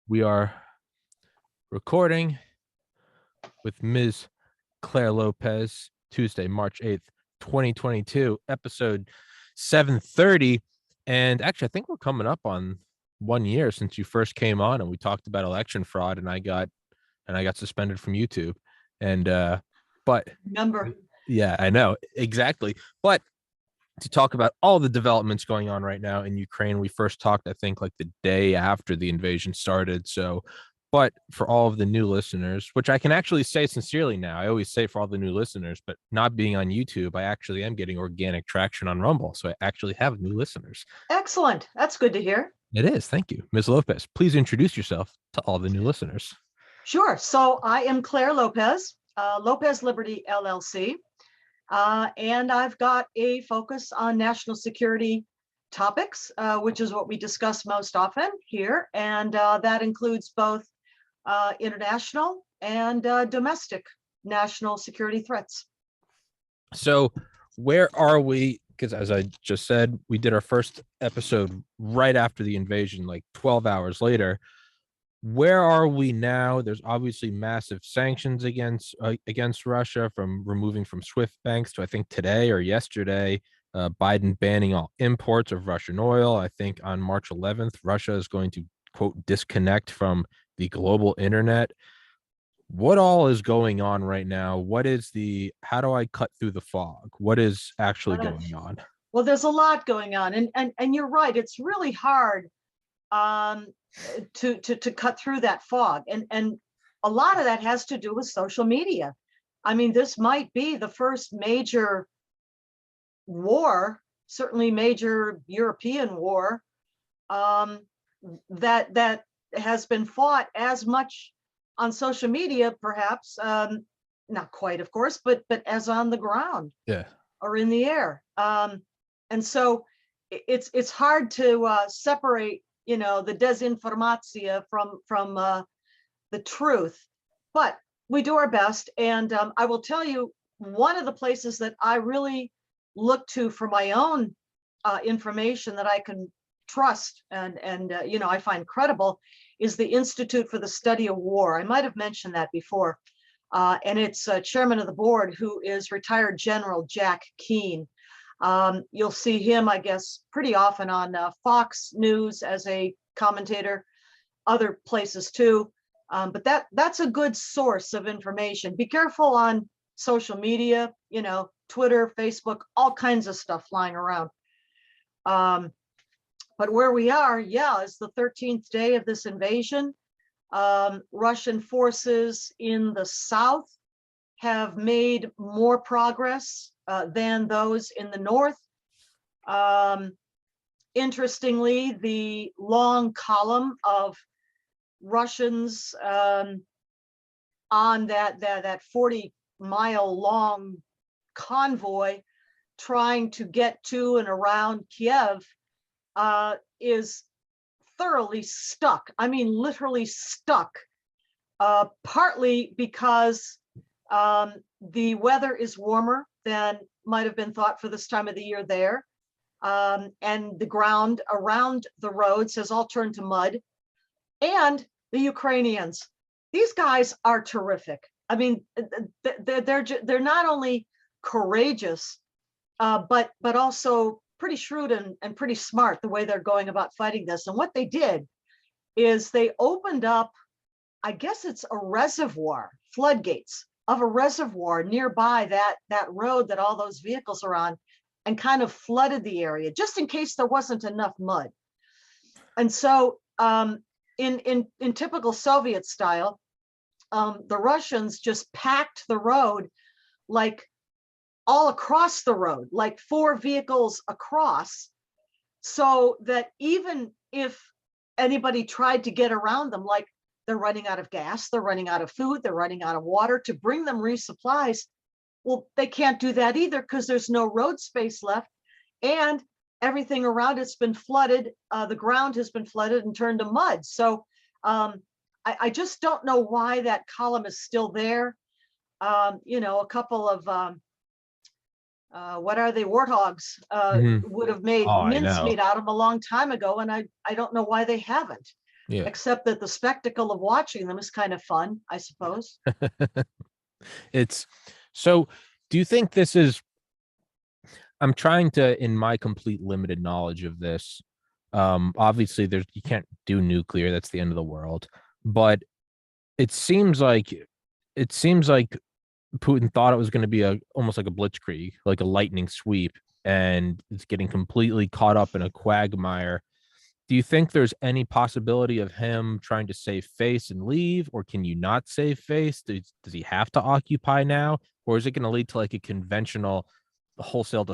We are recording with Ms. Clare Lopez, Tuesday, March 8th, 2022, episode 730. And actually, I think we're coming up on 1 year since you first came on and we talked about election fraud and I got suspended from YouTube. And but Number. yeah, I know exactly. But to talk about all the developments going on right now in Ukraine. We first talked, I think, like the day after the invasion started. So, but for all of the new listeners, which I can actually say sincerely now, I always say for all the new listeners, but not being on YouTube, I actually am getting organic traction on Rumble. So I actually have new listeners. Excellent. That's good to hear. It is. Thank you. Ms. Lopez, please introduce yourself to all the new listeners. Sure. So I am Clare Lopez, Lopez Liberty LLC. And I've got a focus on national security topics, which is what we discuss most often here. And that includes both international and domestic national security threats. So where are we? Because as I just said, we did our first episode right after the invasion, like 12 hours later. Where are we now? There's obviously massive sanctions against Russia, from removing from SWIFT banks to, I think, today or yesterday, Biden banning all imports of Russian oil. I think on March 11th, Russia is going to, quote, disconnect from the global internet. What all is going on right now? How do I cut through the fog? What is actually going on? Well, there's a lot going on. And you're right. It's really hard to cut through that fog. And a lot of that has to do with social media. I mean, this might be the first major war, certainly major European war, that has been fought as much on social media, perhaps, not quite, of course, but as on the ground, or in the air. And so it's hard to separate, the desinformatia from the truth, but we do our best. And I will tell you, one of the places that I really look to for my own information that I can trust and I find credible is the Institute for the Study of War. I might have mentioned that before. And it's chairman of the board, who is retired General Jack Keane. You'll see him, I guess, pretty often on Fox News as a commentator, other places too. But that's a good source of information. Be careful on social media, Twitter, Facebook, all kinds of stuff flying around. But where we are, is the 13th day of this invasion. Russian forces in the south have made more progress than those in the north. Interestingly, the long column of Russians on that 40-mile long convoy trying to get to and around Kiev is thoroughly stuck. I mean, literally stuck, partly because the weather is warmer than might have been thought for this time of the year there. And the ground around the roads has all turned to mud. And the Ukrainians, these guys are terrific. I mean, they're not only courageous, but also pretty shrewd and pretty smart the way they're going about fighting this. And what they did is they opened up, I guess it's a reservoir, floodgates of a reservoir nearby that road that all those vehicles are on, and kind of flooded the area just in case there wasn't enough mud. And so in typical Soviet style, the Russians just packed the road, like all across the road, like 4 vehicles across, so that even if anybody tried to get around them, like they're running out of gas, they're running out of food, they're running out of water, to bring them resupplies, well, they can't do that either because there's no road space left. And everything around it's been flooded. The ground has been flooded and turned to mud. So I just don't know why that column is still there. A couple of what are they, warthogs would have made mincemeat out of them a long time ago, and I don't know why they haven't. Yeah. except that the spectacle of watching them is kind of fun, I suppose. It's so, do you think this is, I'm trying to, in my complete limited knowledge of this, obviously there's, you can't do nuclear, that's the end of the world, but it seems like, it seems like Putin thought it was going to be a almost like a blitzkrieg, like a lightning sweep, and it's getting completely caught up in a quagmire. Do you think there's any possibility of him trying to save face and leave, or can you not save face? Does he have to occupy now, or is it going to lead to like a conventional wholesale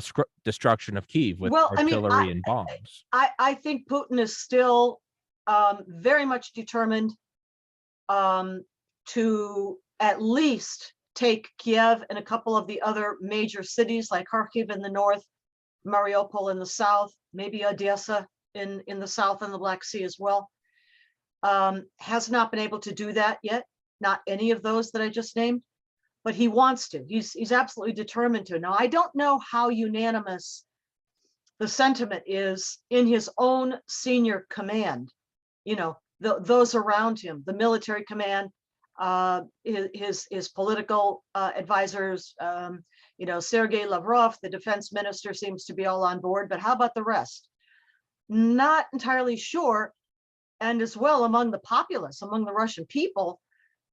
destruction of Kyiv with Well, I mean, artillery and bombs? I think Putin is still very much determined to at least take Kiev and a couple of the other major cities like Kharkiv in the north, Mariupol in the south, maybe Odessa in the south and the Black Sea as well. Has not been able to do that yet, not any of those that I just named, but he wants to. He's absolutely determined to. Now, I don't know how unanimous the sentiment is in his own senior command, you know, those around him, the military command, his political advisors, you know, Sergei Lavrov, the defense minister, seems to be all on board, but how about the rest? Not entirely sure. And as well, among the populace, among the Russian people,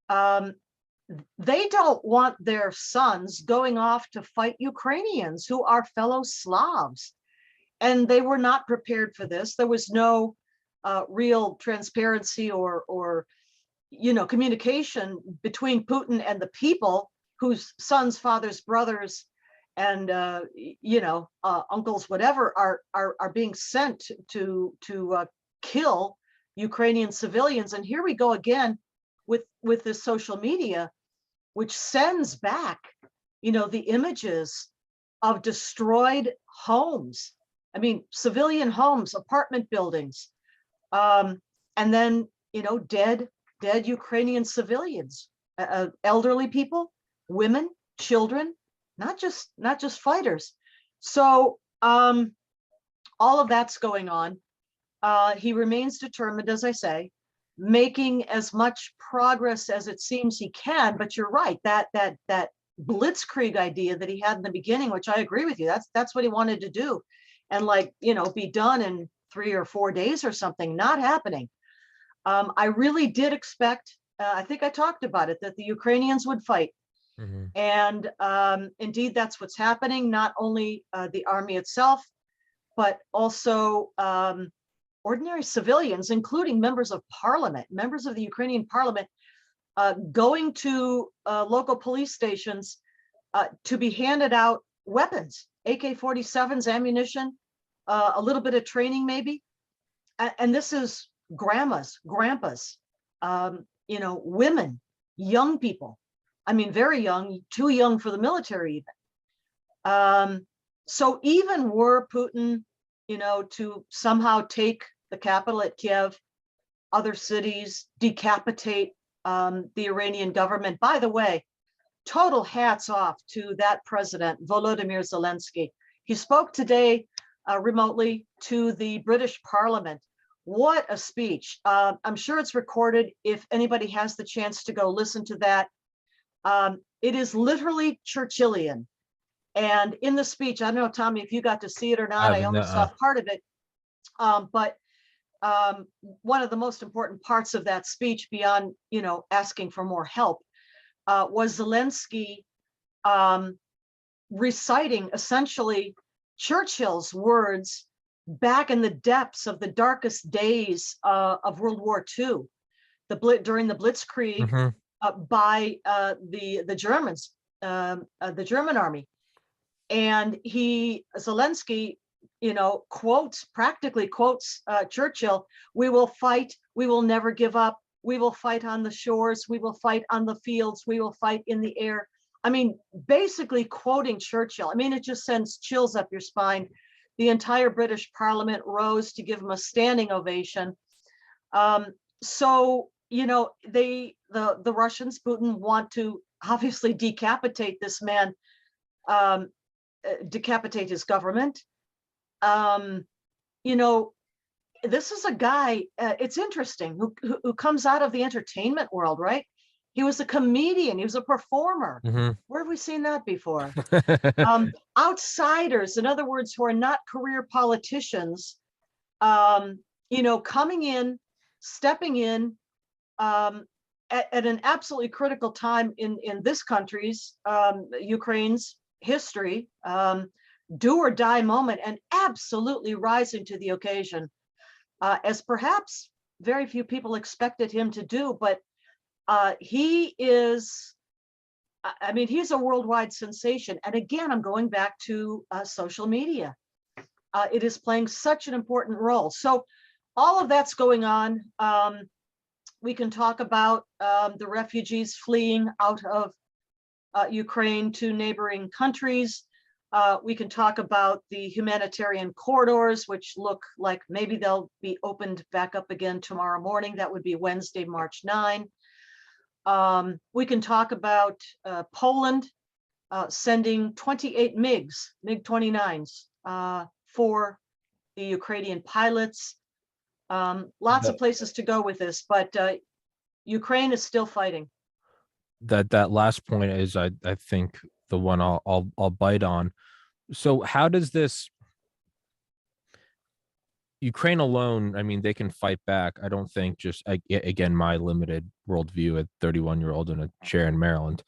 they don't want their sons going off to fight Ukrainians who are fellow Slavs. And they were not prepared for this. There was no real transparency or you know, communication between Putin and the people whose sons, fathers, brothers, and you know, uncles, whatever, are being sent to kill Ukrainian civilians. And here we go again with this social media, which sends back, you know, the images of destroyed homes. I mean, civilian homes, apartment buildings, and then, you know, dead Ukrainian civilians, elderly people, women, children, not just fighters. So all of that's going on. He remains determined, as I say, making as much progress as it seems he can. But you're right, that blitzkrieg idea that he had in the beginning, which I agree with you, that's what he wanted to do, and like, you know, be done in 3 or 4 days or something, not happening. I really did expect, I think I talked about it, that the Ukrainians would fight. Mm-hmm. And indeed, that's what's happening. Not only the army itself, but also ordinary civilians, including members of parliament, members of the Ukrainian parliament, going to local police stations to be handed out weapons, AK-47s, ammunition, a little bit of training maybe. And this is grandmas, grandpas, you know, women, young people. I mean, very young, too young for the military even. So even were Putin, you know, to somehow take the capital at Kiev, other cities, decapitate the Iranian government. By the way, total hats off to that president, Volodymyr Zelensky. He spoke today remotely to the British Parliament. What a speech. I'm sure it's recorded. If anybody has the chance to go listen to that, it is literally Churchillian. And in the speech, I don't know, Tommy, if you got to see it or not, I only saw part of it. But one of the most important parts of that speech, beyond, you know, asking for more help, was Zelensky reciting essentially Churchill's words back in the depths of the darkest days of World War II, during the Blitzkrieg. Mm-hmm. By the Germans, the German army. And Zelensky, you know, practically quotes Churchill: "We will fight, we will never give up, we will fight on the shores, we will fight on the fields, we will fight in the air." I mean, basically quoting Churchill. I mean, it just sends chills up your spine. The entire British Parliament rose to give him a standing ovation. So, you know, the Russians, Putin, want to obviously decapitate this man, decapitate his government. You know, this is a guy, it's interesting, who comes out of the entertainment world, right? He was a comedian, he was a performer. Mhm. Where have we seen that before? Outsiders, in other words, who are not career politicians, coming in, stepping in, at an absolutely critical time in this country's, Ukraine's history, do or die moment, and absolutely rising to the occasion, as perhaps very few people expected him to do. But he is, I mean, he's a worldwide sensation. And again, I'm going back to social media. It is playing such an important role. So all of that's going on. We can talk about the refugees fleeing out of Ukraine to neighboring countries. We can talk about the humanitarian corridors, which look like maybe they'll be opened back up again tomorrow morning. That would be Wednesday, March 9. We can talk about Poland sending 28 MiG-29s for the Ukrainian pilots. Lots of places to go with this, but Ukraine is still fighting. That last point is, I think, the one I'll bite on. So how does this Ukraine alone, I mean, they can fight back. I don't think, just again, my limited worldview at 31-year-old in a chair in Maryland,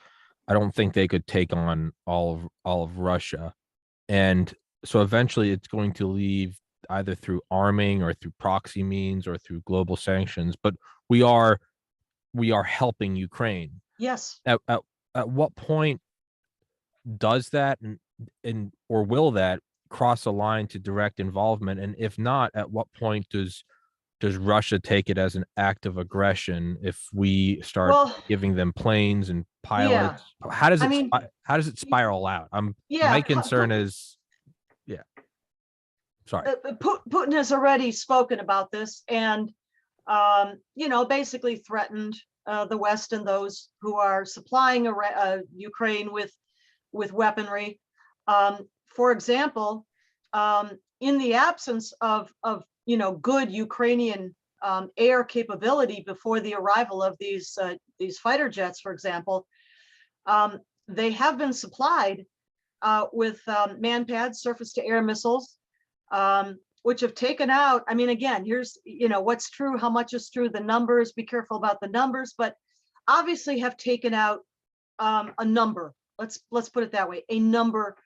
I don't think they could take on all of Russia. And so eventually it's going to leave either through arming or through proxy means or through global sanctions. But we are helping Ukraine. Yes. At what point does that and or will that cross a line to direct involvement? And if not, at what point does Russia take it as an act of aggression if we start giving them planes and pilots? Yeah. How does I it mean, how does it spiral out? yeah, My concern is, yeah. Sorry. Putin has already spoken about this, and basically threatened the West and those who are supplying Ukraine with weaponry. For example, in the absence of good Ukrainian air capability before the arrival of these fighter jets, for example, they have been supplied with man-pad surface-to-air missiles, which have taken out. I mean, again, here's what's true, how much is true, the numbers. Be careful about the numbers, but obviously have taken out a number. Let's put it that way, a number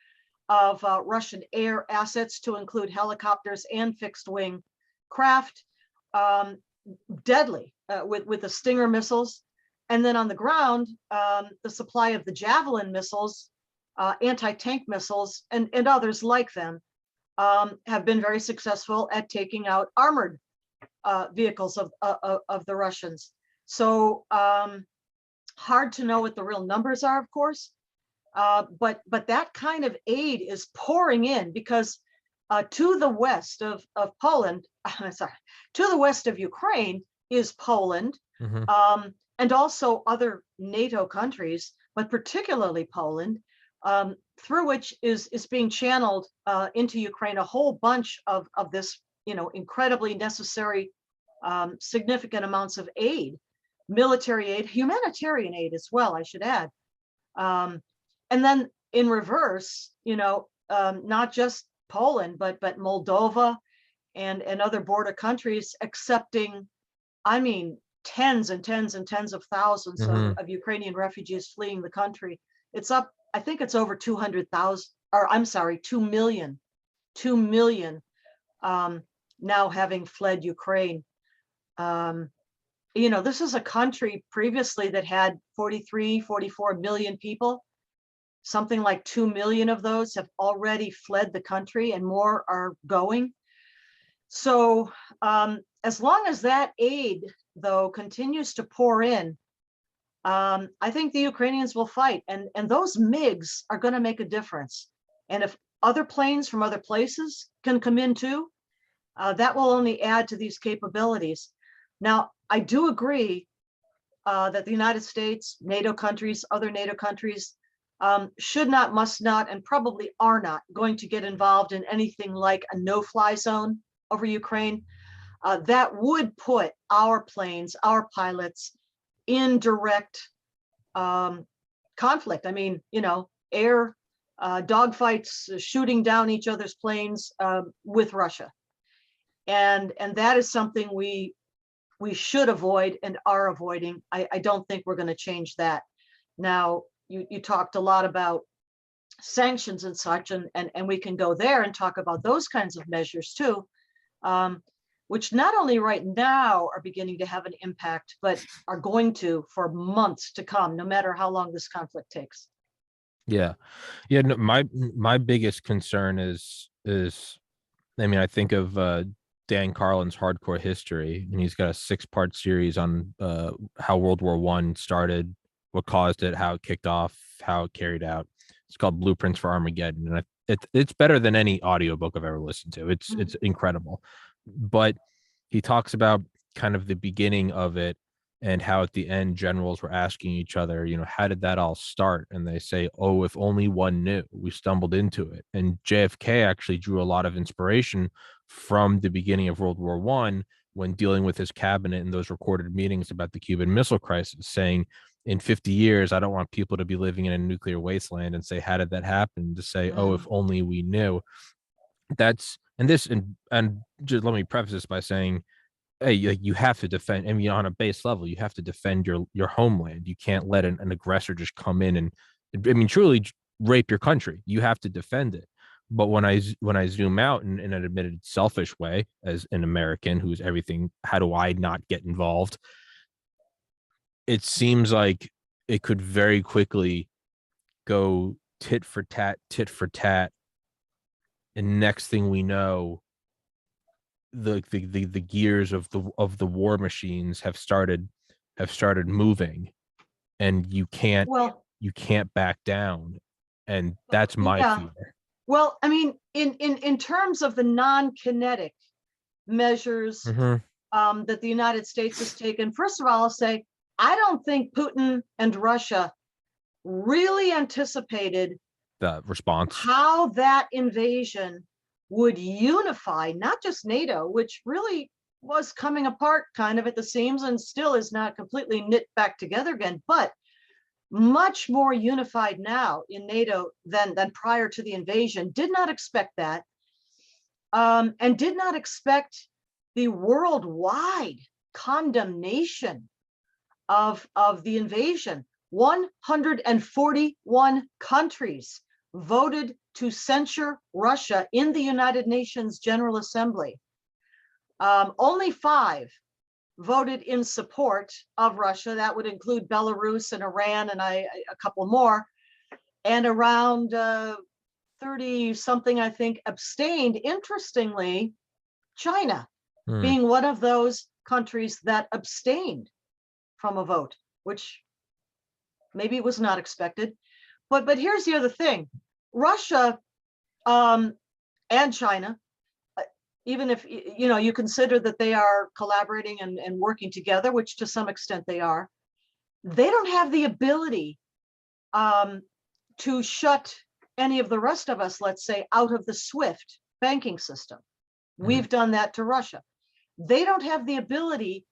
of Russian air assets, to include helicopters and fixed-wing craft, deadly with the Stinger missiles. And then on the ground, the supply of the Javelin missiles, anti-tank missiles, and others like them, have been very successful at taking out armored vehicles of the Russians. So hard to know what the real numbers are, of course. But that kind of aid is pouring in, because to the west of Poland, sorry, to the west of Ukraine is Poland, and also other NATO countries, but particularly Poland, through which is being channeled into Ukraine a whole bunch of this, incredibly necessary, significant amounts of aid, military aid, humanitarian aid as well, I should add. And then in reverse, not just Poland, but Moldova and other border countries accepting, I mean, tens and tens and tens of thousands of Ukrainian refugees fleeing the country. It's up, I think it's over 200,000, or I'm sorry, 2 million now having fled Ukraine. This is a country previously that had 43, 44 million people. Something like 2 million of those have already fled the country, and more are going. So as long as that aid, though, continues to pour in, I think the Ukrainians will fight, and those MiGs are going to make a difference. And if other planes from other places can come in too, that will only add to these capabilities. Now, I do agree that the United States, NATO countries, other NATO countries, should not, must not, and probably are not going to get involved in anything like a no-fly zone over Ukraine. that would put our planes, our pilots in direct conflict. I mean, air dogfights, shooting down each other's planes with Russia. And that is something we should avoid and are avoiding. I don't think we're going to change that. Now, you talked a lot about sanctions and such, and we can go there and talk about those kinds of measures too, which not only right now are beginning to have an impact, but are going to for months to come, no matter how long this conflict takes. Yeah. No, my biggest concern is I mean, I think of Dan Carlin's Hardcore History, and he's got a 6-part series on how World War I started, what caused it, how it kicked off, how it carried out. It's called Blueprints for Armageddon, and it's better than any audiobook I've ever listened to. It's incredible. But he talks about kind of the beginning of it and how at the end generals were asking each other, how did that all start? And they say, oh, if only one knew. We stumbled into it. And JFK actually drew a lot of inspiration from the beginning of World War I when dealing with his cabinet in those recorded meetings about the Cuban Missile Crisis, saying, in 50 years, I don't want people to be living in a nuclear wasteland and say, how did that happen? To say, oh, if only we knew. And just let me preface this by saying, hey, you have to defend. I mean, on a base level, you have to defend your homeland. You can't let an aggressor just come in and, I mean, truly rape your country. You have to defend it. But when I zoom out in an admitted selfish way, as an American who's everything, how do I not get involved? It seems like it could very quickly go tit for tat, and next thing we know, the gears of the war machines have started moving, and you can't back down, and that's my fear. Well, I mean, in terms of the non-kinetic measures that the United States has taken, first of all, I'll say I don't think Putin and Russia really anticipated the response, how that invasion would unify not just NATO, which really was coming apart kind of at the seams and still is not completely knit back together again, but much more unified now in NATO than prior to the invasion. Did not expect that, and did not expect the worldwide condemnation of the invasion. 141 countries voted to censure Russia in the United Nations General Assembly. Only 5 voted in support of Russia. That would include Belarus and Iran and a couple more. And around 30 something, I think, abstained. Interestingly, China being one of those countries that abstained from a vote, which maybe was not expected. But here's the other thing. Russia and China, even if you consider that they are collaborating and working together, which to some extent they are, they don't have the ability to shut any of the rest of us, let's say, out of the SWIFT banking system. We've done that to Russia. They don't have the ability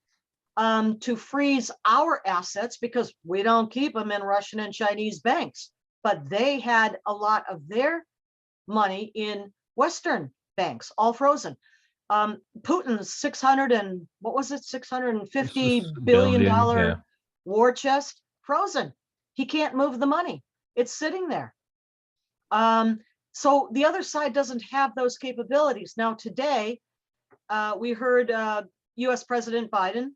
to freeze our assets because we don't keep them in Russian and Chinese banks, but they had a lot of their money in Western banks, all frozen. Putin's $650 billion war chest, frozen. He can't move the money. It's sitting there. So the other side doesn't have those capabilities. Now, today, we heard US President Biden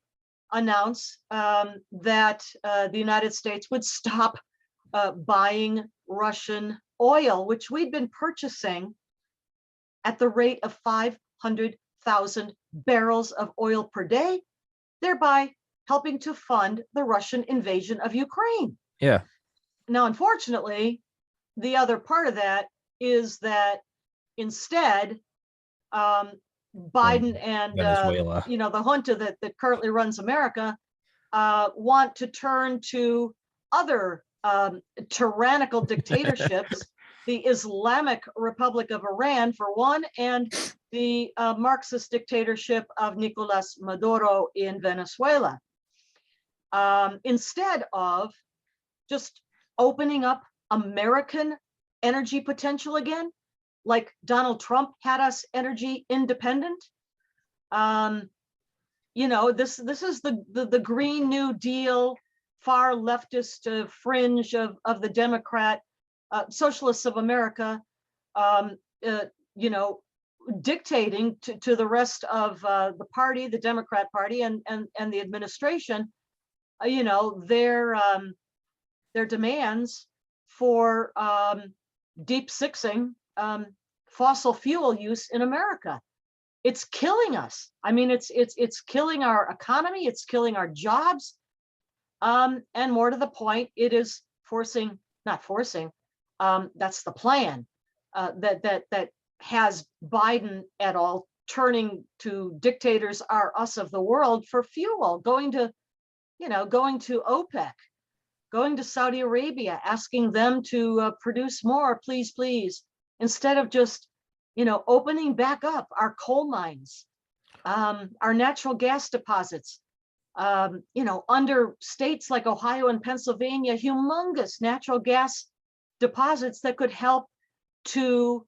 announce that the United States would stop buying Russian oil, which we'd been purchasing at the rate of 500,000 barrels of oil per day, thereby helping to fund the Russian invasion of Ukraine. Yeah. Now, unfortunately, the other part of that is that instead, Biden and the junta that currently runs America want to turn to other tyrannical dictatorships the Islamic Republic of Iran for one, and the Marxist dictatorship of Nicolas Maduro in Venezuela. Instead of just opening up American energy potential again, like Donald Trump had us energy independent. This is the Green New Deal, far leftist fringe of the Democrat socialists of America, dictating to the rest of the party, the Democrat Party, and the administration, their demands for deep sixing fossil fuel use in America. It's killing us. I mean, it's killing our economy. It's killing our jobs. And more to the point, it is not forcing. That's the plan that has Biden et al. Turning to dictators are us of the world for fuel, going to OPEC, going to Saudi Arabia, asking them to produce more, please, please, instead of just, opening back up our coal mines, our natural gas deposits, under states like Ohio and Pennsylvania, humongous natural gas deposits that could help to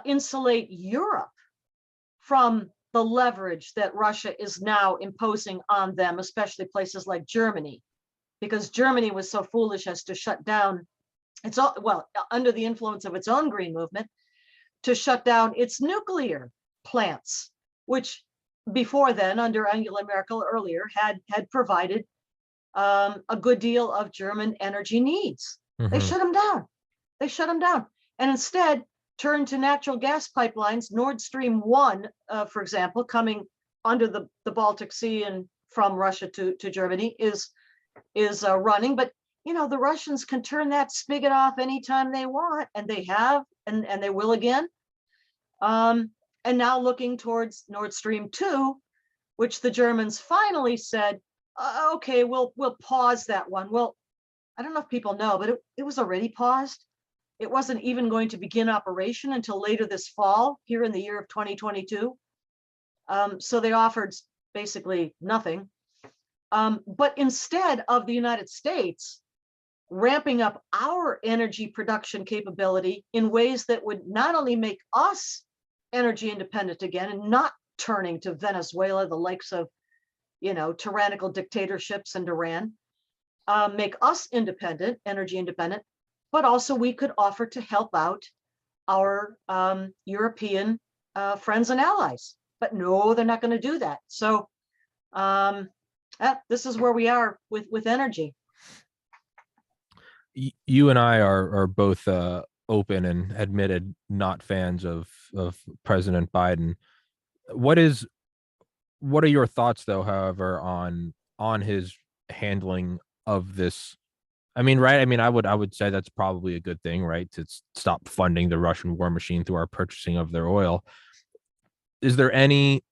insulate Europe from the leverage that Russia is now imposing on them, especially places like Germany, because Germany was so foolish as to shut down under the influence of its own green movement, to shut down its nuclear plants, which before then, under Angela Merkel earlier, had provided a good deal of German energy needs. Mm-hmm. They shut them down. And instead turned to natural gas pipelines. Nord Stream 1, for example, coming under the Baltic Sea and from Russia to Germany is running. But, the Russians can turn that spigot off anytime they want, and they have, and they will again. And now looking towards Nord Stream 2, which the Germans finally said, okay, we'll pause that one. Well, I don't know if people know, but it was already paused. It wasn't even going to begin operation until later this fall, here in the year of 2022. So they offered basically nothing. But instead of the United States ramping up our energy production capability in ways that would not only make us energy independent again and not turning to Venezuela, the likes of, tyrannical dictatorships and Iran, make us independent, energy independent, but also we could offer to help out our European friends and allies. But no, they're not going to do that. So this is where we are with energy. You and I are both open and admitted not fans of President Biden. What are your thoughts, though, however, on his handling of this? I mean, right? I mean, I would say that's probably a good thing, right? To stop funding the Russian war machine through our purchasing of their oil. Is there anything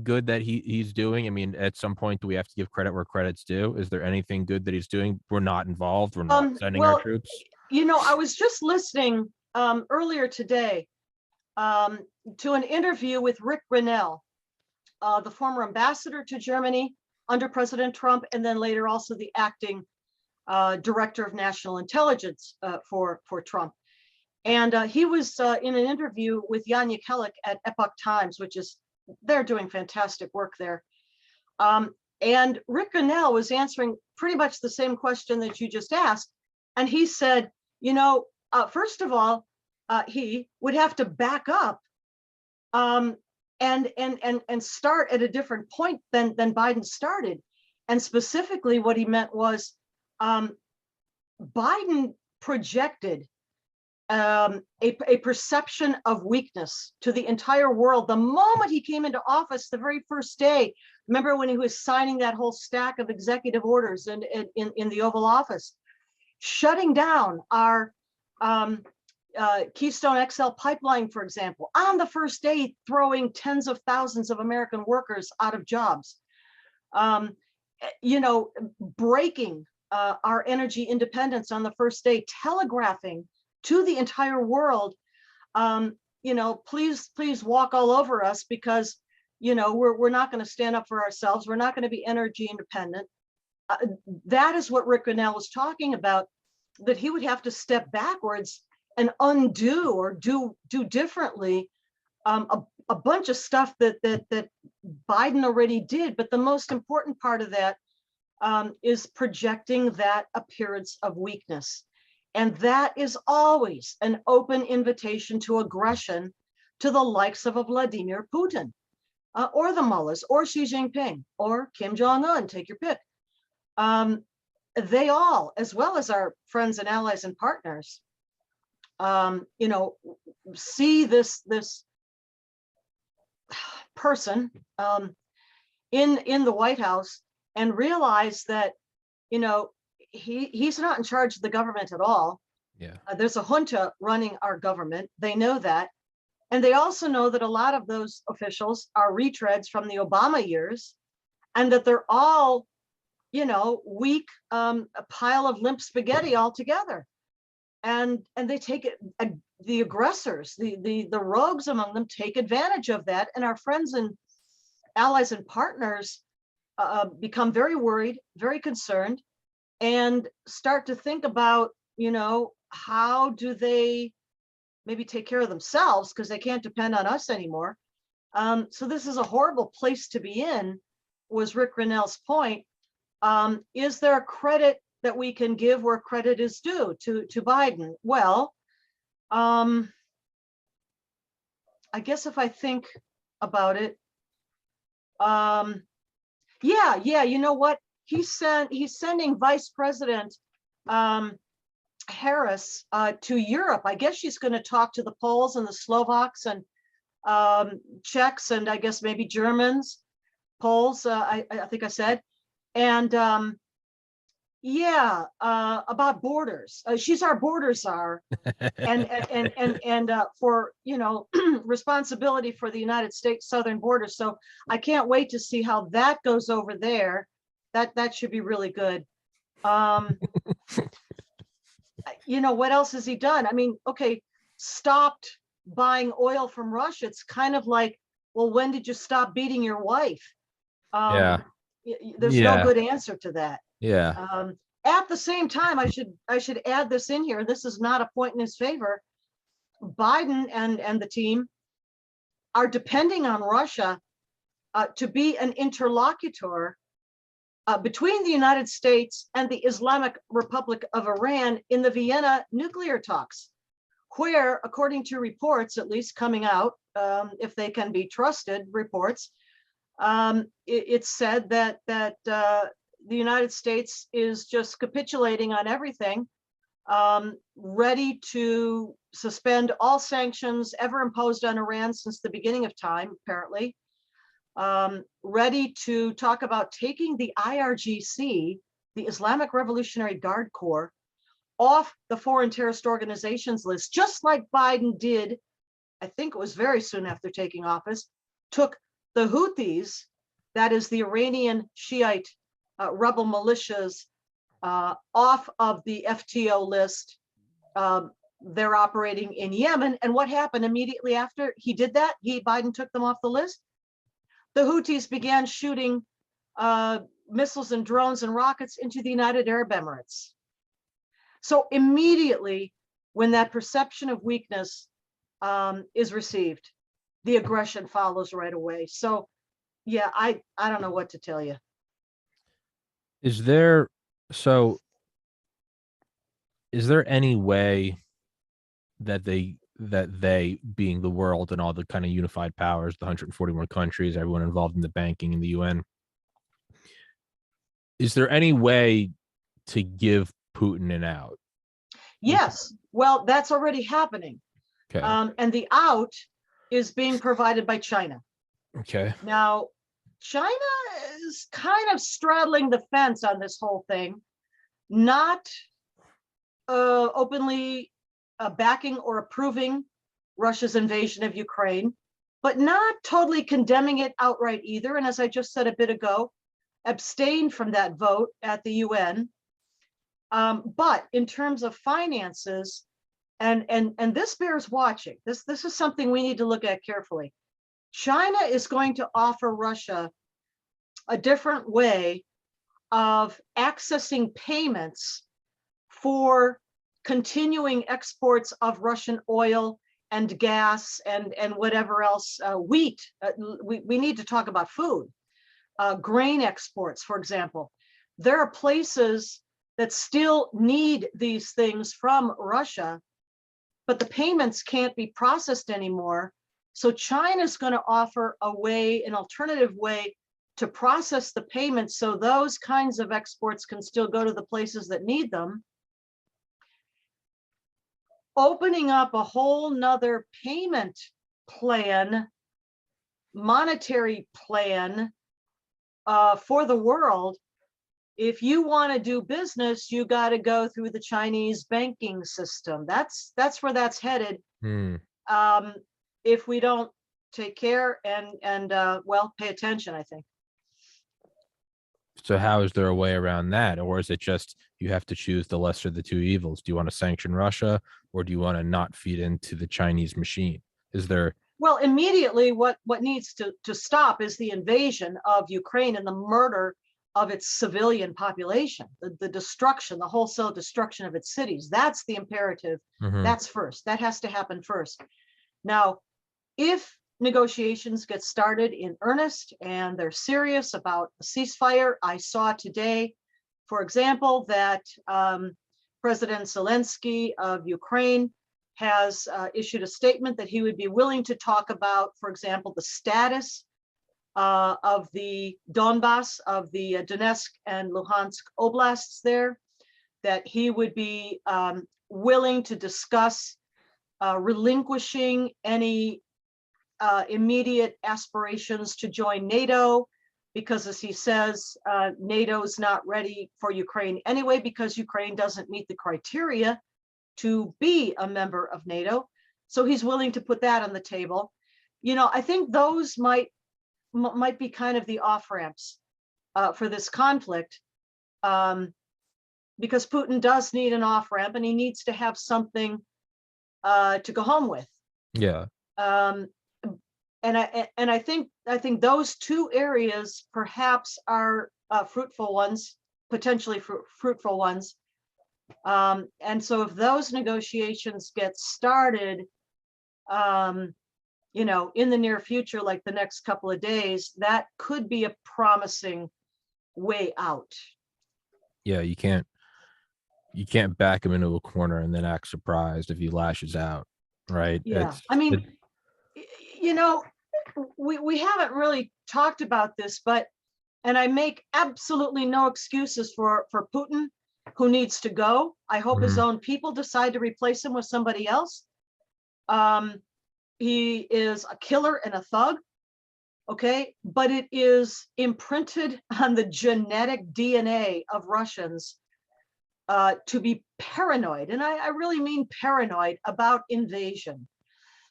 good that he's doing? I mean, at some point, do we have to give credit where credit's due? Is there anything good that he's doing? We're not involved. We're not sending our troops. I was just listening earlier today to an interview with Rick Grinnell, the former ambassador to Germany under President Trump, and then later also the acting director of national intelligence for Trump. And he was in an interview with Jan Jekielek at Epoch Times, they're doing fantastic work there. And Rick Grinnell was answering pretty much the same question that you just asked. And he said, first of all, he would have to back up and start at a different point than Biden started. And specifically what he meant was Biden projected a perception of weakness to the entire world the moment he came into office, the very first day. Remember when he was signing that whole stack of executive orders in the Oval Office, shutting down our Keystone XL pipeline, for example, on the first day, throwing tens of thousands of American workers out of jobs, breaking our energy independence on the first day, telegraphing to the entire world, please walk all over us, because we're not going to stand up for ourselves. We're not going to be energy independent. That is what Rick Grinnell was talking about, that he would have to step backwards and undo or do differently a bunch of stuff that Biden already did. But the most important part of that is projecting that appearance of weakness. And that is always an open invitation to aggression to the likes of a Vladimir Putin, or the mullahs, or Xi Jinping, or Kim Jong-un, take your pick. They all, as well as our friends and allies and partners, see this person in the White House and realize that, he's not in charge of the government at all. Yeah. There's a junta running our government. They know that. And they also know that a lot of those officials are retreads from the Obama years, and that they're all, weak, a pile of limp spaghetti altogether. And they take it, the aggressors, the rogues among them take advantage of that. And our friends and allies and partners become very worried, very concerned, and start to think about, how do they maybe take care of themselves, because they can't depend on us anymore. So this is a horrible place to be in, was Rick Grinnell's point. Is there a credit that we can give where credit is due to Biden? Well, I guess if I think about it, yeah, you know what? He's sending Vice President Harris to Europe. I guess she's going to talk to the Poles and the Slovaks and Czechs, and I guess maybe Germans, Poles, I think I said. And about borders. She's our border czar, and for responsibility for the United States southern border. So I can't wait to see how that goes over there. That should be really good. What else has he done? I mean, okay, stopped buying oil from Russia. It's kind of like, well, when did you stop beating your wife? There's no good answer to that. Yeah. At the same time, I should add this in here. This is not a point in his favor. Biden and the team are depending on Russia to be an interlocutor between the United States and the Islamic Republic of Iran in the Vienna nuclear talks, where, according to reports, at least coming out, if they can be trusted reports, it's said that the United States is just capitulating on everything, ready to suspend all sanctions ever imposed on Iran since the beginning of time, apparently, ready to talk about taking the IRGC, the Islamic Revolutionary Guard Corps, off the foreign terrorist organizations list, just like Biden did, I think it was very soon after taking office, took the Houthis, that is the Iranian Shiite rebel militias, off of the FTO list. They're operating in Yemen. And what happened immediately after he did that? Biden took them off the list. The Houthis began shooting missiles and drones and rockets into the United Arab Emirates. So immediately, when that perception of weakness is received, the aggression follows right away. So, yeah, I don't know what to tell you. Is there any way that they being the world and all the kind of unified powers, the 141 countries, everyone involved in the banking in the UN, is there any way to give Putin an out? Yes. Well, that's already happening. Okay. And the out is being provided by China. Okay. Now, China is kind of straddling the fence on this whole thing, not openly backing or approving Russia's invasion of Ukraine, but not totally condemning it outright either. And as I just said a bit ago, abstained from that vote at the UN. But in terms of finances, and this bears watching. This is something we need to look at carefully. China is going to offer Russia a different way of accessing payments for continuing exports of Russian oil and gas and whatever else, wheat. We need to talk about food, grain exports, for example. There are places that still need these things from Russia, but the payments can't be processed anymore. So China's going to offer a way, an alternative way to process the payments so those kinds of exports can still go to the places that need them, opening up a whole nother payment plan, monetary plan for the world. If you want to do business, you got to go through the Chinese banking system. That's where that's headed. If we don't take care and well, pay attention, I think. So how is there a way around that? Or is it just you have to choose the lesser of the two evils? Do you want to sanction Russia, or do you want to not feed into the Chinese machine? Is there... Well, immediately what needs to stop is the invasion of Ukraine and the murder of its civilian population, the destruction, the wholesale destruction of its cities. That's the imperative. That's first. That has to happen first. Now, if negotiations get started in earnest and they're serious about a ceasefire, I saw today, for example, that President Zelensky of Ukraine has issued a statement that he would be willing to talk about, for example, the status of the Donbass, of the Donetsk and Luhansk oblasts there, that he would be willing to discuss relinquishing any immediate aspirations to join NATO, because, as he says, NATO's not ready for Ukraine anyway, because Ukraine doesn't meet the criteria to be a member of NATO. So he's willing to put that on the table. You know, I think those might be kind of the off-ramps for this conflict, because Putin does need an off-ramp and he needs to have something to go home with. Yeah. And I think those two areas perhaps are fruitful ones, potentially fruitful ones. And so if those negotiations get started, you know, in the near future, like the next couple of days, that could be a promising way out. Yeah, you can't back him into a corner and then act surprised if he lashes out, right? Yeah, I mean, you know, we haven't really talked about this, but, and I make absolutely no excuses for Putin, who needs to go. I hope his own people decide to replace him with somebody else. He is a killer and a thug, okay? But it is imprinted on the genetic DNA of Russians to be paranoid, and I really mean paranoid about invasion.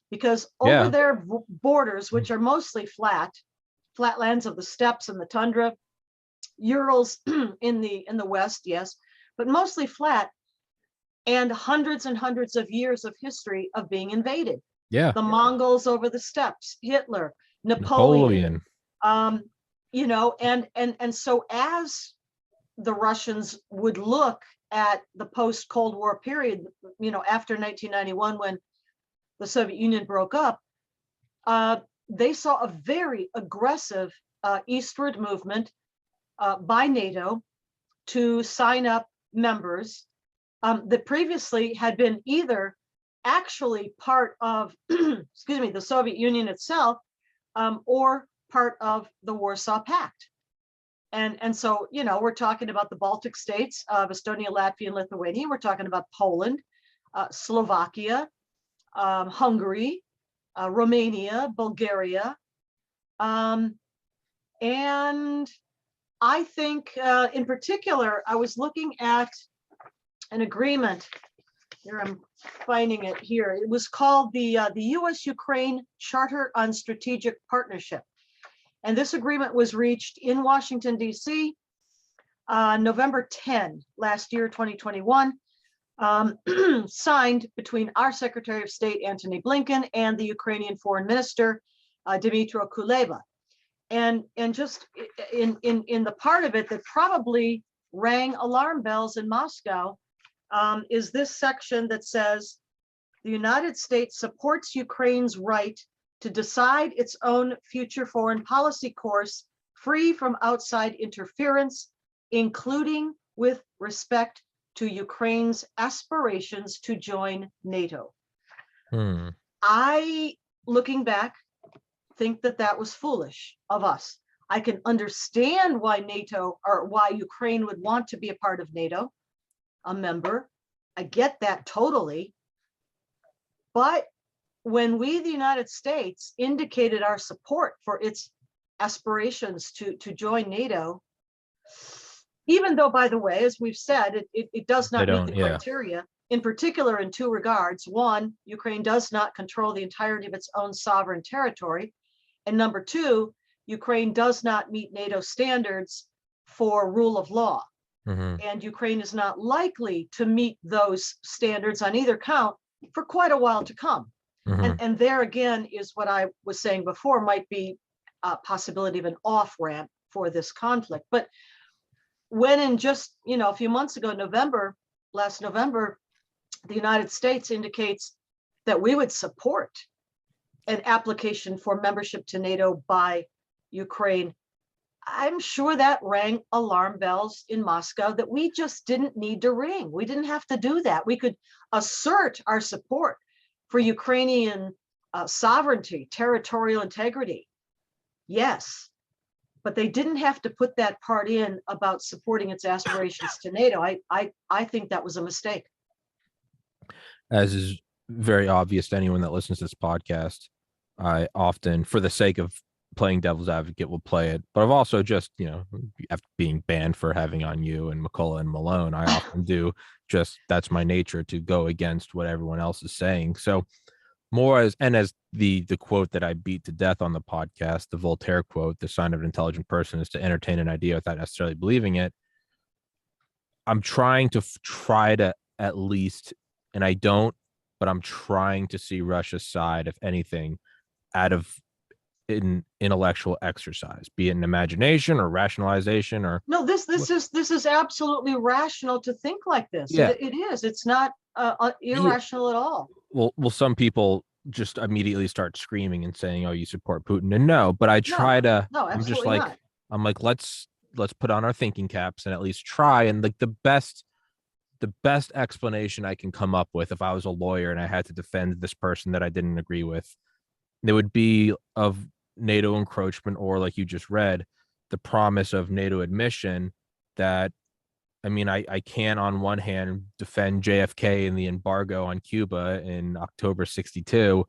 Because over their borders, which are mostly flatlands of the steppes and the tundra, Urals in the west, yes, but mostly flat, and hundreds of years of history of being invaded. Yeah. The Mongols over the steppes, Hitler, Napoleon. You know, and so as the Russians would look at the post-Cold War period, you know, after 1991, when the Soviet Union broke up, they saw a very aggressive eastward movement by NATO to sign up members that previously had been either actually part of, excuse me, the Soviet Union itself, or part of the Warsaw Pact. And so, you know, we're talking about the Baltic states of Estonia, Latvia, and Lithuania. We're talking about Poland, Slovakia, Hungary, Romania, Bulgaria. And I think in particular, I was looking at an agreement here. I'm finding it here. It was called the U.S.-Ukraine Charter on Strategic Partnership. And this agreement was reached in Washington, D.C. November 10 last year, 2021. signed between our Secretary of State, Antony Blinken, and the Ukrainian Foreign Minister, Dmytro Kuleba. And just in the part of it that probably rang alarm bells in Moscow is this section that says, the United States supports Ukraine's right to decide its own future foreign policy course, free from outside interference, including with respect to Ukraine's aspirations to join NATO. I, looking back, think that that was foolish of us. I can understand why NATO, or why Ukraine would want to be a part of NATO, a member. I get that totally. But when we, the United States, indicated our support for its aspirations to join NATO, even though, by the way, as we've said, it does not meet the criteria, in particular in two regards. One, Ukraine does not control the entirety of its own sovereign territory. And number two, Ukraine does not meet NATO standards for rule of law. And Ukraine is not likely to meet those standards on either count for quite a while to come. And there again is what I was saying before, might be a possibility of an off-ramp for this conflict. But when in just, a few months ago, last November, the United States indicates that we would support an application for membership to NATO by Ukraine, I'm sure that rang alarm bells in Moscow that we just didn't need to ring. We didn't have to do that. We could assert our support for Ukrainian sovereignty, territorial integrity. Yes, but they didn't have to put that part in about supporting its aspirations to NATO. I think that was a mistake. As is very obvious to anyone that listens to this podcast, I often, for the sake of playing devil's advocate, will play it. But I've also just, after being banned for having on you and McCullough and Malone, I often do just, that's my nature, to go against what everyone else is saying. So more as the quote that I beat to death on the podcast, the Voltaire quote, the sign of an intelligent person is to entertain an idea without necessarily believing it. I'm trying to at least, and I don't, but I'm trying to see Russia's side, if anything, out of an intellectual exercise, be it an imagination or rationalization or no. This is absolutely rational to think like this. Yeah, it is. It's not irrational at all. Well, some people just immediately start screaming and saying, "Oh, you support Putin," and no. But I try to. No, I'm just absolutely like, not. I'm like, let's put on our thinking caps and at least try. And like the best explanation I can come up with, if I was a lawyer and I had to defend this person that I didn't agree with, it would be of NATO encroachment, or like you just read, the promise of NATO admission. That, I mean, I can on one hand defend JFK and the embargo on Cuba in October 62,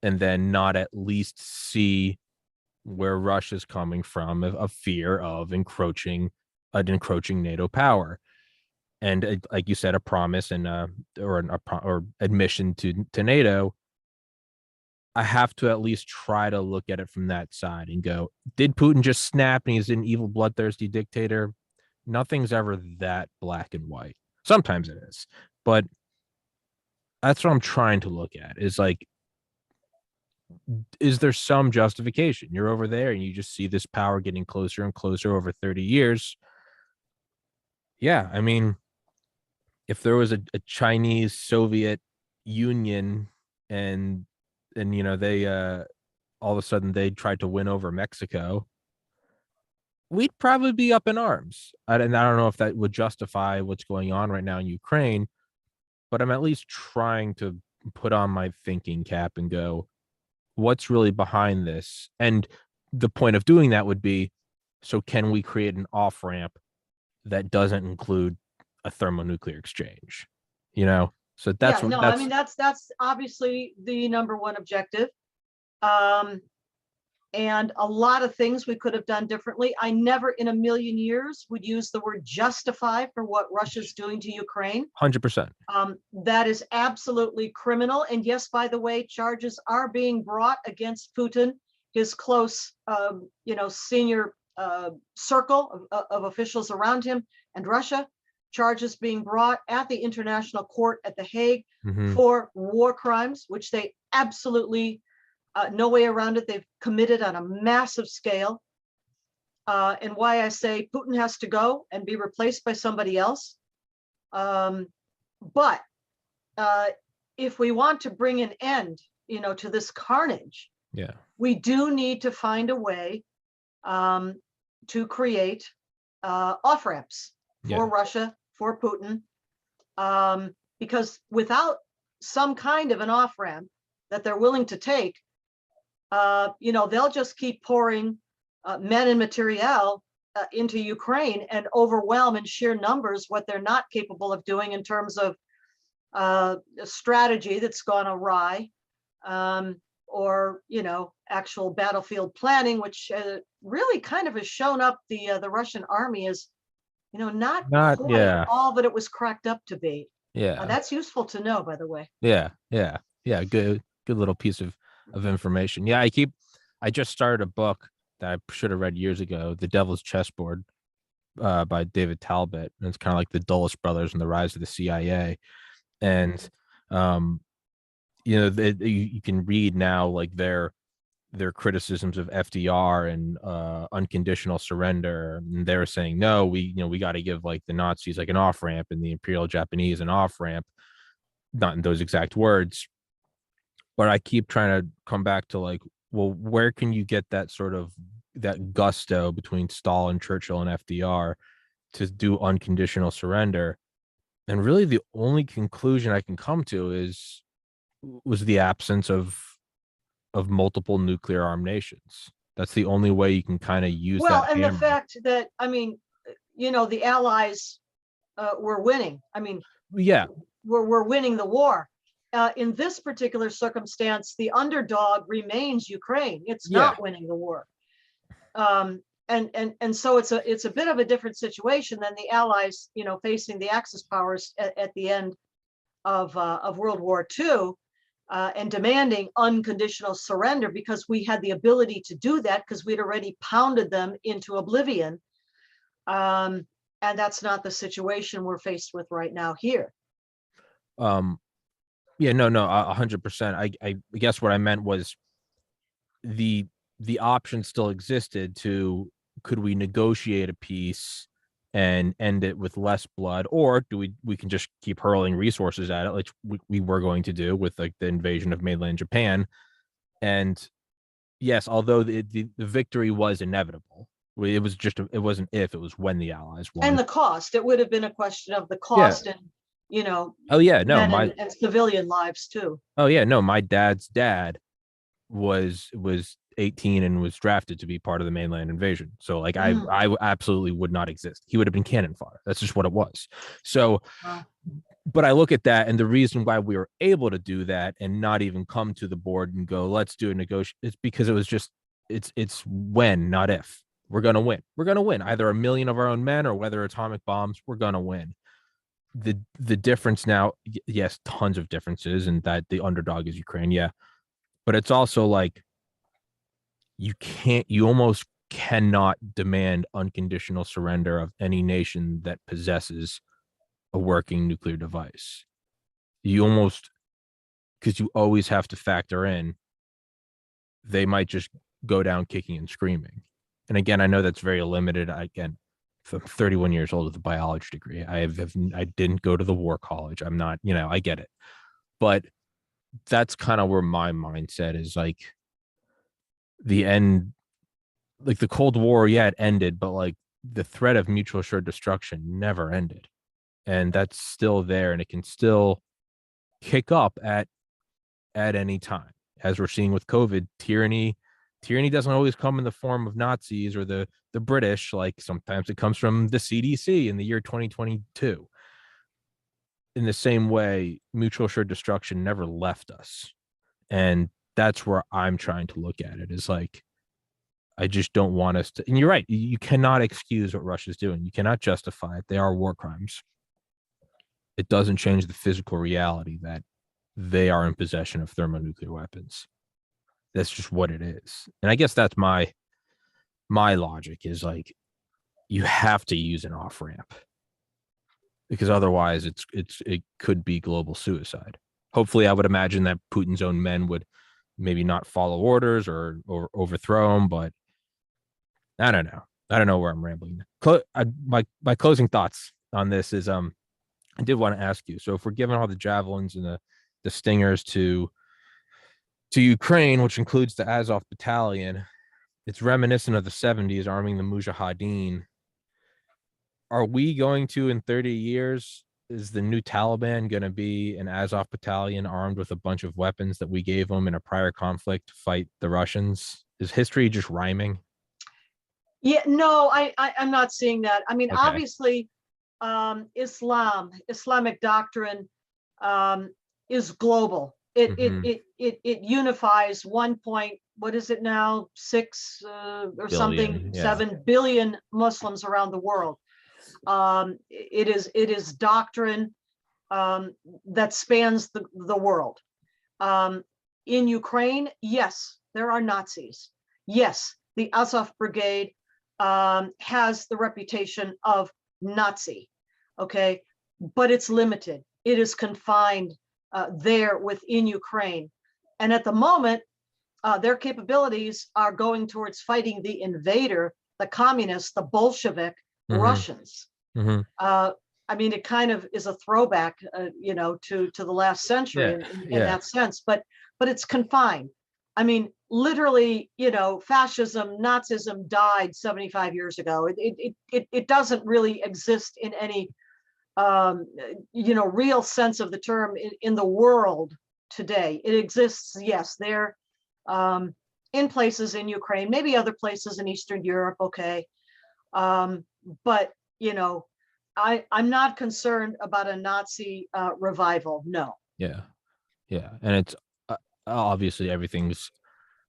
and then not at least see where Russia's coming from, of fear of an encroaching NATO power. And like you said, a promise and or admission to NATO. I have to at least try to look at it from that side and go, did Putin just snap and he's an evil, bloodthirsty dictator? Nothing's ever that black and white. Sometimes it is, but that's what I'm trying to look at, is like, is there some justification? You're over there and you just see this power getting closer and closer over 30 years. Yeah, I mean, if there was a Chinese Soviet Union and they all of a sudden they tried to win over Mexico, we'd probably be up in arms. And I don't know if that would justify what's going on right now in Ukraine, but I'm at least trying to put on my thinking cap and go, what's really behind this? And the point of doing that would be, so can we create an off ramp that doesn't include a thermonuclear exchange? So that's yeah, no, I mean, that's obviously the number one objective. And a lot of things we could have done differently. I never in a million years would use the word justify for what Russia's doing to Ukraine. 100%. That is absolutely criminal. And yes, by the way, charges are being brought against Putin, his close, senior circle of officials around him, and Russia. charges being brought at the International Court at The Hague Mhm. for war crimes, which they absolutely, no way around it, they've committed on a massive scale. And why I say Putin has to go and be replaced by somebody else. But if we want to bring an end, to this carnage, Yeah. we do need to find a way to create off ramps for Yeah. Russia, for Putin, because without some kind of an off ramp that they're willing to take, they'll just keep pouring men and materiel into Ukraine and overwhelm in sheer numbers what they're not capable of doing in terms of a strategy that's gone awry, or actual battlefield planning, which really kind of has shown up the Russian army as not Not, quite yeah. all that it was cracked up to be. Yeah. That's useful to know, by the way. Yeah. Yeah. Yeah. Good little piece of information. Yeah. I just started a book that I should have read years ago, The Devil's Chessboard, by David Talbot. And it's kind of like the Dulles brothers and the rise of the CIA. And, you can read now like their criticisms of FDR and unconditional surrender. And they were saying, no, we got to give like the Nazis like an off ramp and the Imperial Japanese an off ramp, not in those exact words. But I keep trying to come back to like, well, where can you get that sort of that gusto between Stalin, Churchill, and FDR to do unconditional surrender? And really, the only conclusion I can come to was the absence of multiple nuclear armed nations. That's the only way you can kind of use Well, that and the hammer. fact that, the Allies were winning. Yeah, We're winning the war. In this particular circumstance, the underdog remains Ukraine. It's yeah, not winning the war. And so it's a bit of a different situation than the Allies, facing the Axis powers at the end of World War II, and demanding unconditional surrender because we had the ability to do that because we'd already pounded them into oblivion. And that's not the situation we're faced with right now here. Yeah, no, 100%. I guess what I meant was the option still existed to, could we negotiate a peace and end it with less blood, or do we can just keep hurling resources at it, like we were going to do with like the invasion of mainland Japan. And yes, although the victory was inevitable, it was just it wasn't if, it was when the Allies won. And the cost, it would have been a question of the Yeah. cost and Oh yeah, no, men and civilian lives too. oh yeah, no, my dad's dad was 18 and was drafted to be part of the mainland invasion. So like I absolutely would not exist. He would have been cannon fodder. That's just what it was. So Wow. But I look at that, and the reason why we were able to do that and not even come to the board and go, let's do a negotiation, it's because it was just it's when, not if. We're gonna win. We're gonna win. Either 1 million of our own men or whether atomic bombs, we're gonna win. The difference now, yes, tons of differences, and that the underdog is Ukraine, yeah. But it's also like you almost cannot demand unconditional surrender of any nation that possesses a working nuclear device. You almost, because you always have to factor in they might just go down kicking and screaming. And again, I know that's very limited. I'm 31 years old with a biology degree. I didn't go to the war college. I'm not, I get it. But that's kind of where my mindset is, like the end, like the Cold War, yeah, it ended, but like the threat of mutual assured destruction never ended. And that's still there, and it can still kick up at any time. As we're seeing with COVID, tyranny doesn't always come in the form of Nazis or the British. Like sometimes it comes from the CDC in the year 2022. In the same way, mutual assured destruction never left us. And that's where I'm trying to look at it, is like, I just don't want us to, and you're right, you cannot excuse what Russia's doing. You cannot justify it. They are war crimes. It doesn't change the physical reality that they are in possession of thermonuclear weapons. That's just what it is. And I guess that's my logic, is like, you have to use an off ramp. because otherwise it could be global suicide. Hopefully, I would imagine that Putin's own men would maybe not follow orders or overthrow him, but I don't know. I don't know where I'm rambling. My closing thoughts on this is I did want to ask you. So if we're giving all the javelins and the stingers to Ukraine, which includes the Azov battalion, it's reminiscent of the 70s arming the Mujahideen. Are we going to, in 30 years, is the new Taliban going to be an Azov battalion armed with a bunch of weapons that we gave them in a prior conflict to fight the Russians? Is history just rhyming? Yeah, no, I'm not seeing that. I mean, Okay. obviously, Islamic doctrine is global. It unifies what is it now, 6 or something, Billion, yeah. 7 billion Muslims around the world. It is doctrine that spans the world. In Ukraine, yes, there are Nazis. Yes, the Azov Brigade has the reputation of Nazi, okay, but it's limited. It is confined there within Ukraine. And at the moment, their capabilities are going towards fighting the invader, the communists, the Bolshevik Russians. I mean, it kind of is a throwback, to the last century in that sense, but it's confined. I mean, literally, fascism, Nazism died 75 years ago. It doesn't really exist in any, real sense of the term in the world today. It exists, yes, there, in places in Ukraine, maybe other places in Eastern Europe, okay. But, I'm not concerned about a Nazi revival, no. Yeah. And it's obviously everything's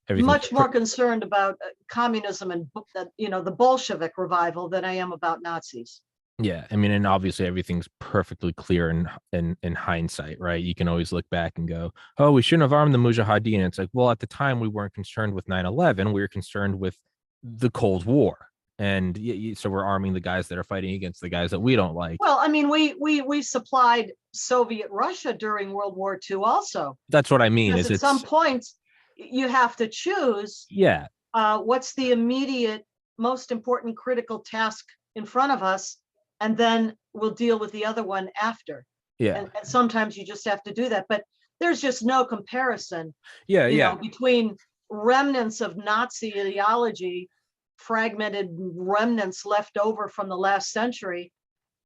Much more concerned about communism and the Bolshevik revival than I am about Nazis. Yeah, I mean, and obviously everything's perfectly clear in hindsight, right? You can always look back and go, "Oh, we shouldn't have armed the Mujahideen." It's like, well, at the time we weren't concerned with 9/11. We were concerned with the Cold War, and so we're arming the guys that are fighting against the guys that we don't like. Well, I mean, we supplied Soviet Russia during World War II also. That's what I mean. Because at some point you have to choose. Yeah. What's the immediate, most important, critical task in front of us, and then we'll deal with the other one after. Yeah. And sometimes you just have to do that, but there's just no comparison. Yeah. Between remnants of Nazi ideology, fragmented remnants left over from the last century,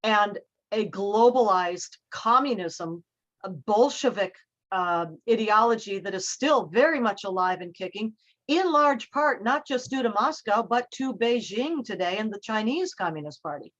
and a globalized communism, a Bolshevik ideology that is still very much alive and kicking, in large part, not just due to Moscow, but to Beijing today and the Chinese Communist Party.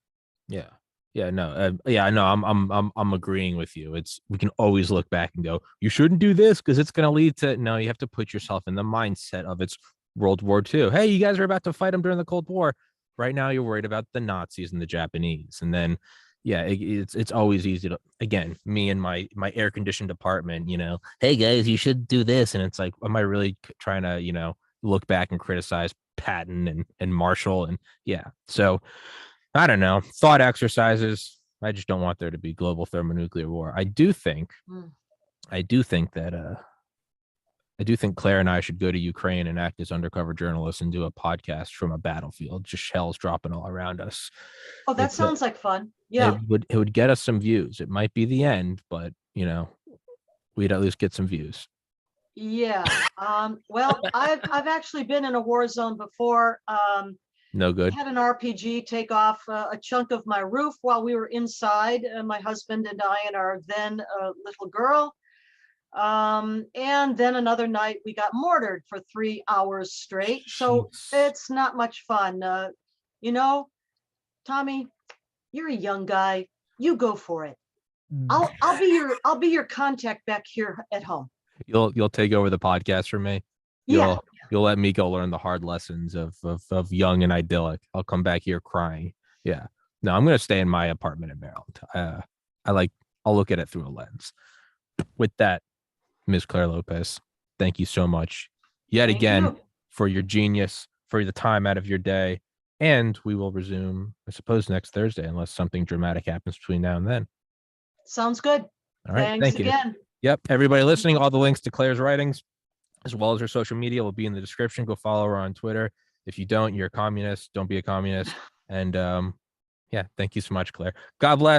I'm agreeing with you. We can always look back and go, you shouldn't do this because it's going to lead to. No, you have to put yourself in the mindset of it's World War II. Hey, you guys are about to fight them during the Cold War. Right now, you're worried about the Nazis and the Japanese, and then it's always easy to, again, me and my air conditioned apartment, hey guys, you should do this, and it's like, am I really trying to look back and criticize Patton and Marshall? And so I don't know, thought exercises. I just don't want there to be global thermonuclear war. I do think that Claire and I should go to Ukraine and act as undercover journalists and do a podcast from a battlefield, just shells dropping all around us. Oh, that sounds like fun. Yeah. It would get us some views. It might be the end, but we'd at least get some views. Yeah. Well, I've actually been in a war zone before. No good. I had an RPG take off a chunk of my roof while we were inside, my husband and I and our then little girl. And then another night we got mortared for 3 hours straight. So it's not much fun. Tommy, you're a young guy. You go for it. I'll be your contact back here at home. You'll take over the podcast for me. You'll let me go learn the hard lessons of young and idyllic. I'll come back here crying. Yeah. No, I'm gonna stay in my apartment in Maryland. I'll look at it through a lens. With that, Ms. Clare Lopez, thank you so much yet again for your genius, for the time out of your day. And we will resume, I suppose, next Thursday, unless something dramatic happens between now and then. Sounds good. All right. Thanks Thank you. again. Yep. Everybody listening, all the links to Claire's writings, as well as her social media, will be in the description. Go follow her on Twitter. If you don't, you're a communist. Don't be a communist. And yeah, thank you so much, Claire. God bless.